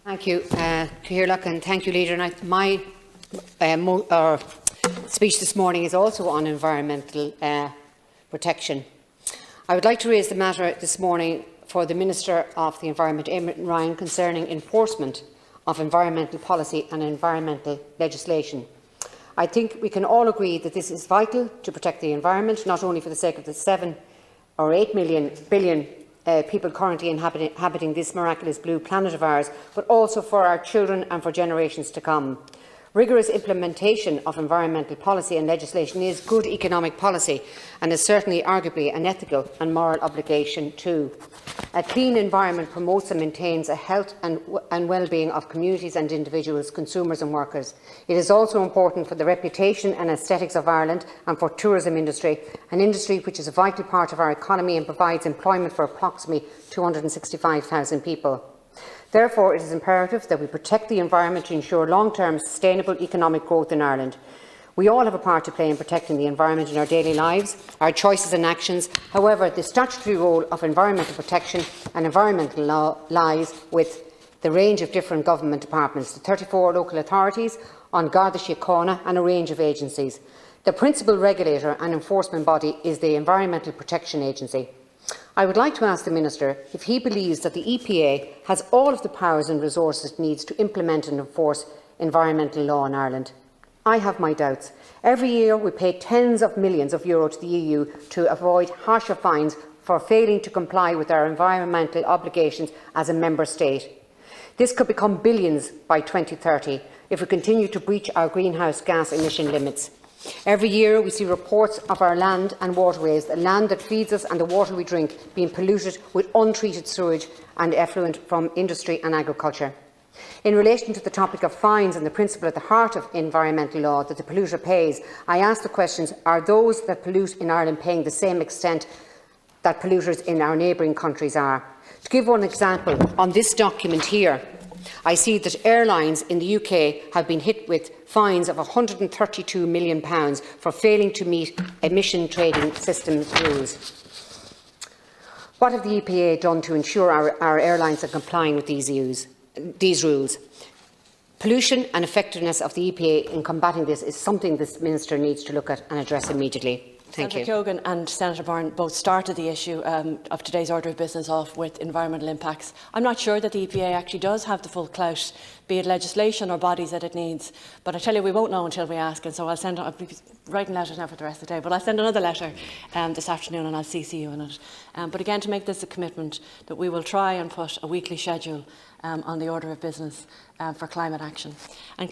Thank you, Cearlach, and thank you, Leader. And my speech this morning is also on environmental protection. I would like to raise the matter this morning for the Minister of the Environment, Éireann, concerning enforcement of environmental policy and environmental legislation. I think we can all agree that this is vital to protect the environment, not only for the sake of the 7 or 8 billion people currently inhabiting this miraculous blue planet of ours, but also for our children and for generations to come. Rigorous implementation of environmental policy and legislation is good economic policy and is certainly arguably an ethical and moral obligation too. A clean environment promotes and maintains a health and well-being of communities and individuals, consumers and workers. It is also important for the reputation and aesthetics of Ireland and for tourism industry, an industry which is a vital part of our economy and provides employment for approximately 265,000 people. Therefore, it is imperative that we protect the environment to ensure long-term sustainable economic growth in Ireland. We all have a part to play in protecting the environment in our daily lives, our choices and actions. However, the statutory role of environmental protection and environmental law lies with the range of different government departments, the 34 local authorities, An Garda Síochána and a range of agencies. The principal regulator and enforcement body is the Environmental Protection Agency. I would like to ask the Minister if he believes that the EPA has all of the powers and resources it needs to implement and enforce environmental law in Ireland. I have my doubts. Every year we pay tens of millions of euro to the EU to avoid harsher fines for failing to comply with our environmental obligations as a member state. This could become billions by 2030 if we continue to breach our greenhouse gas emission limits. Every year we see reports of our land and waterways, the land that feeds us and the water we drink, being polluted with untreated sewage and effluent from industry and agriculture. In relation to the topic of fines and the principle at the heart of environmental law, that the polluter pays, I ask the questions: are those that pollute in Ireland paying the same extent that polluters in our neighbouring countries are? To give one example, on this document here, I see that airlines in the UK have been hit with fines of £132 million for failing to meet emission trading system rules. What have the EPA done to ensure our airlines are complying with these rules? Pollution and effectiveness of the EPA in combating this is something this Minister needs to look at and address immediately. Thank you. Senator Keogan and Senator Byrne both started the issue of today's order of business off with environmental impacts. I'm not sure that the EPA actually does have the full clout, be it legislation or bodies that it needs. But I tell you, we won't know until we ask, and so I'll be writing letters now for the rest of the day, but I'll send another letter this afternoon and I'll CC you in it. But again, to make this a commitment that we will try and put a weekly schedule on the order of business for climate action. And